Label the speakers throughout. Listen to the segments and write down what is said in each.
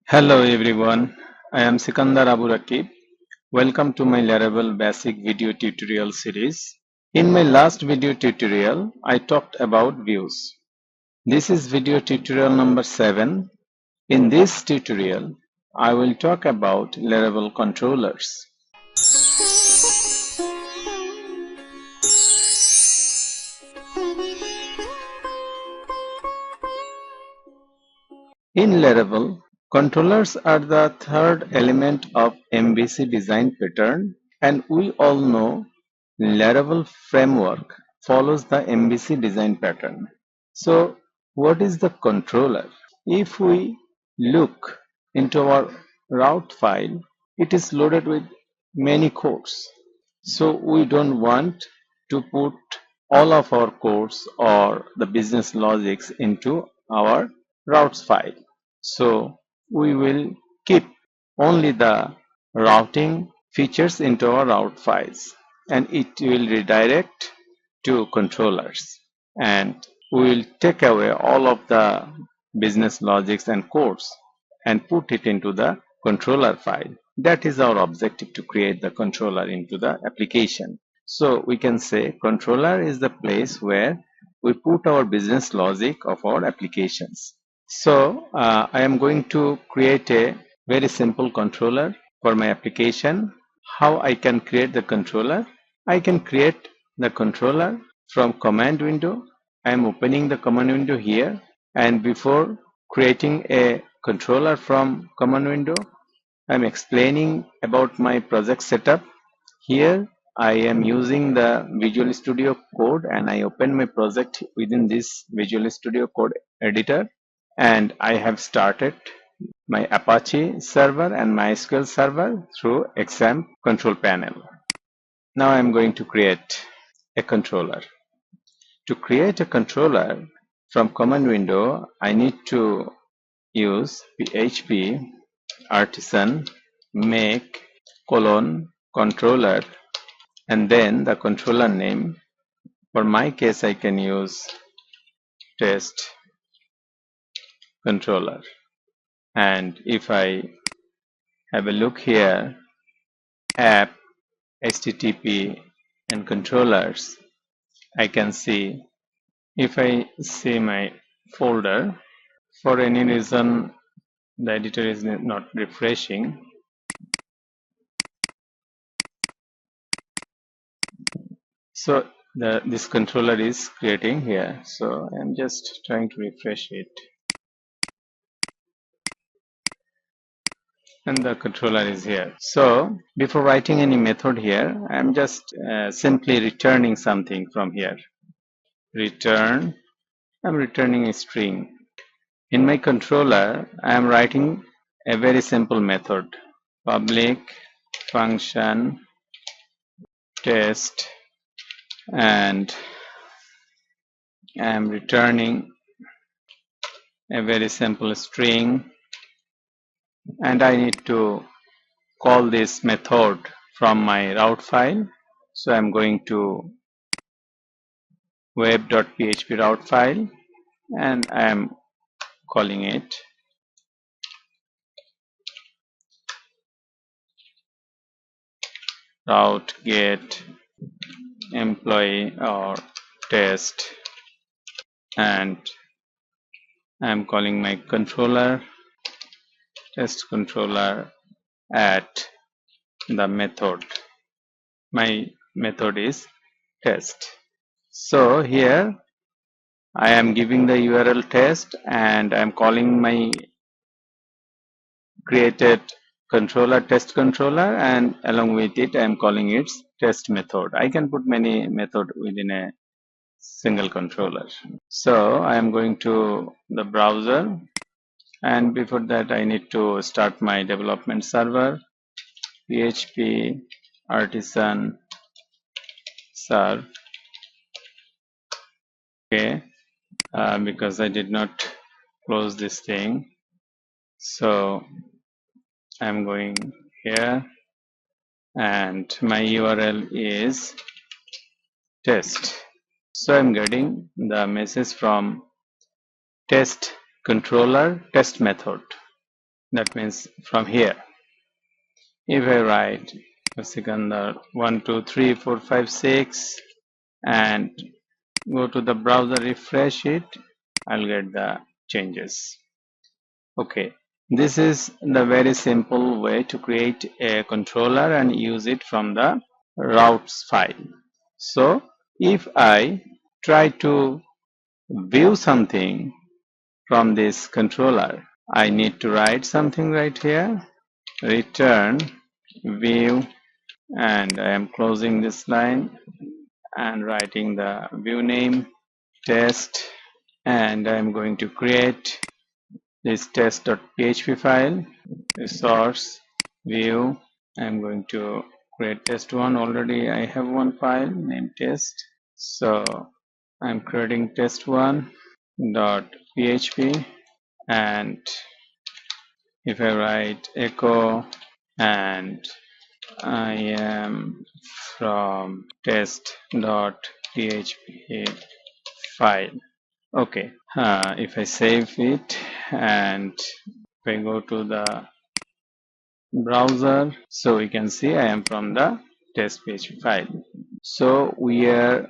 Speaker 1: Hello everyone, I am Sikandar Abu Rakib. Welcome to my Laravel basic video tutorial series. In my last video tutorial, I talked about views. This is video tutorial number 7. In this tutorial, I will talk about Laravel controllers. In Laravel, controllers are the third element of MVC design pattern, and we all know Laravel framework follows the MVC design pattern. So what is the controller? If we look into our route file, it is loaded with many codes. So we don't want to put all of our codes or the business logics into our routes file. So we will keep only the routing features into our route files, and it will redirect to controllers, and we will take away all of the business logics and codes and put it into the controller file. That is our objective, to create the controller into the application. So we can say controller is the place where we put our business logic of our applications. So I am going to create a very simple controller for my application. How I can create the controller? I can create the controller from command window. I am opening the command window here, and before creating a controller from command window, I am explaining about my project setup. Here I am using the Visual Studio Code, and I open my project within this Visual Studio Code editor, and I have started my Apache server and MySQL server through XAMPP control panel. Now I'm going to create a controller. To create a controller from command window, I need to use PHP artisan make controller, and then the controller name. For my case, I can use test controller. And if I have a look here, app, HTTP, and controllers, I can see, if I see my folder, for any reason the editor is not refreshing. So this controller is creating here. So I'm just trying to refresh it. And the controller is here. So before writing any method here, I'm just simply returning something from here. Return, I'm returning a string. In my controller, I am writing a very simple method. Public function test, and I am returning a very simple string, and I need to call this method from my route file. So I'm going to web.php route file, and I am calling it route get employee or test, and I am calling my controller test controller at the method. My method is test. So here I am giving the URL test, and I am calling my created controller test controller, and along with it I am calling its test method. I can put many methods within a single controller. So I am going to the browser, and before that I need to start my development server. PHP artisan serve. Okay, because I did not close this thing, so I'm going here, and my URL is test. So I'm getting the message from test controller test method. That means from here. If I write Sikandar 1, 2, 3, 4, 5, 6 and go to the browser, refresh it, I'll get the changes. Okay, this is the very simple way to create a controller and use it from the routes file. So if I try to view something from this controller, I need to write something right here, return view, and I am closing this line and writing the view name test, and I am going to create this test.php file, resource view. I'm going to create test1. Already I have one file named test, so I'm creating test1.php, and if I write echo and I am from test.php file. Okay, if I save it and if I go to the browser, so we can see I am from the test PHP file. So we are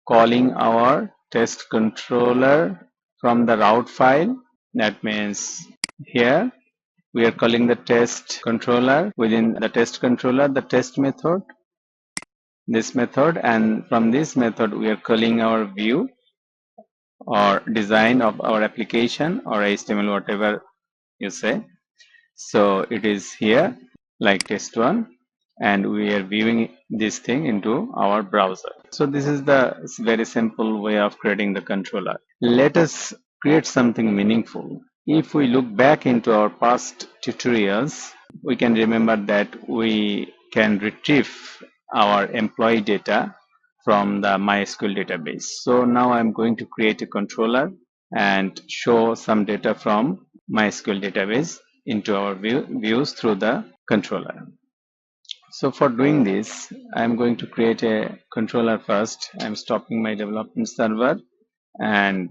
Speaker 1: calling our test controller from the route file. That means here we are calling the test controller. Within the test controller, the test method, this method, and from this method we are calling our view or design of our application or HTML, whatever you say. So it is here like test1, and we are viewing this thing into our browser. So this is the very simple way of creating the controller. Let us create something meaningful. If we look back into our past tutorials, we can remember that we can retrieve our employee data from the MySQL database. So now I'm going to create a controller and show some data from MySQL database into our views through the controller. So for doing this, I'm going to create a controller first. I'm stopping my development server and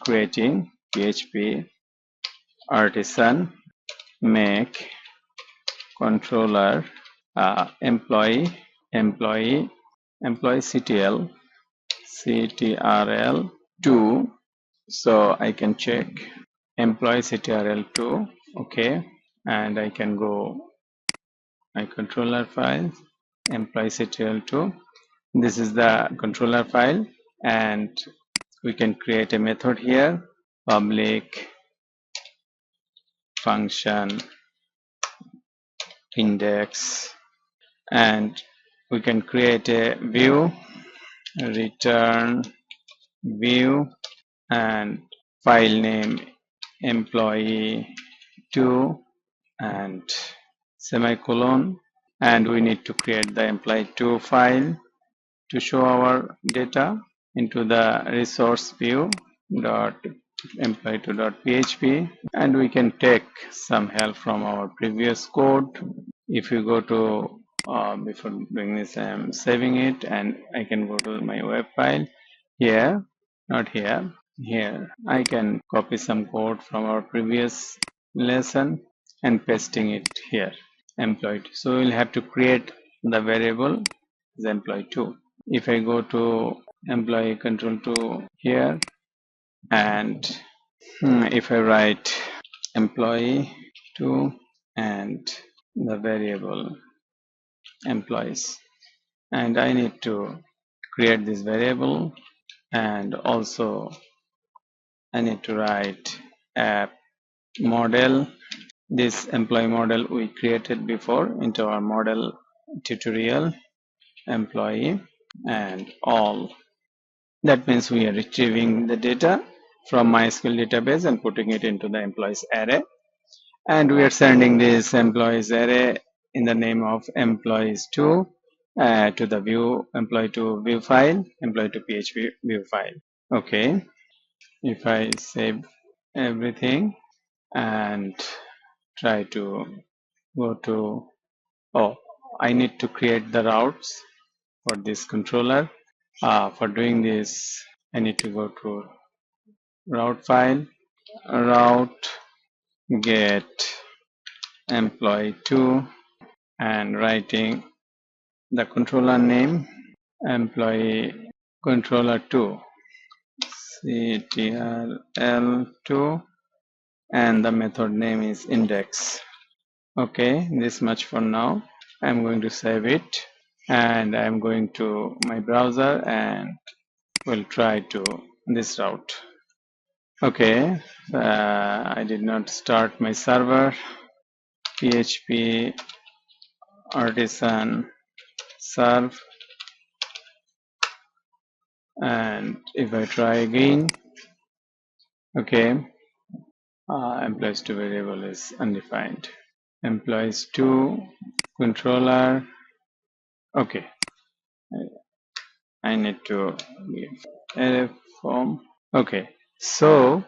Speaker 1: creating PHP artisan make controller employee CTRL 2. So I can check employee CTRL2. Okay, and I can go my controller file employee CTRL2. This is the controller file, and we can create a method here, public function index, and we can create a view, return view, and file name employee2 and semicolon, and we need to create the employee2 file to show our data into the resource view dot employee2.php, and we can take some help from our previous code. If you go to before doing this, I am saving it, and I can go to my web file here, not here, here. I can copy some code from our previous lesson and pasting it here, employee. So we'll have to create the variable as employee2. If I go to employee control 2 here, and if I write employee 2 and the variable employees, and I need to create this variable, and also I need to write app model. This employee model we created before into our model tutorial, employee and all. That means we are retrieving the data from MySQL database and putting it into the employees array, and we are sending this employees array in the name of employees2 to the view employee2 view file, employee2 PHP view file. Okay, if I save everything and try to go to, oh, I need to create the routes for this controller. For doing this, I need to go to route file, route get employee 2 and writing the controller name employee controller 2 ctrl2 and the method name is index. Okay, this much for now. I'm going to save it and I'm going to my browser and will try to this route. Okay, I did not start my server. PHP artisan serve, and if I try again, okay, employees 2 variable is undefined. Employees 2 controller. Okay, I need to give a form. Okay, so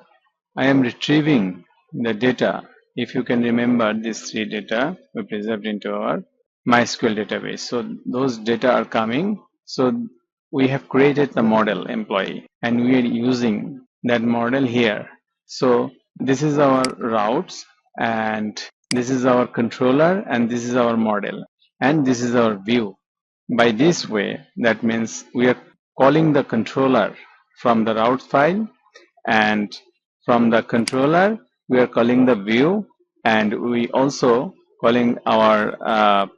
Speaker 1: I am retrieving the data. If you can remember, these three data we preserved into our MySQL database. So those data are coming. So we have created the model employee and we are using that model here. So this is our routes and this is our controller and this is our model and this is our view. By this way, that means we are calling the controller from the route file, and from the controller we are calling the view, and we also calling our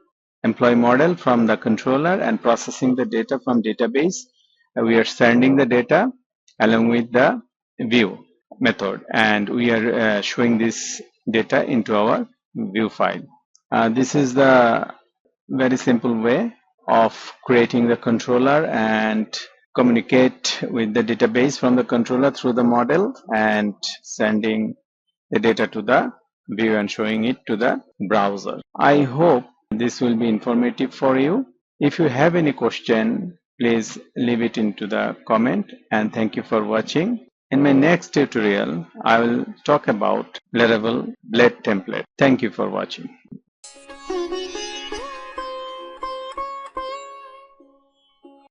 Speaker 1: employee model from the controller and processing the data from database. We are sending the data along with the view method, and we are showing this data into our view file. This is the very simple way of creating the controller and communicate with the database from the controller through the model and sending the data to the view and showing it to the browser. I hope this will be informative for you. If you have any question, please leave it into the comment, and thank you for watching. In my next tutorial, I will talk about Laravel Blade template. Thank you for watching.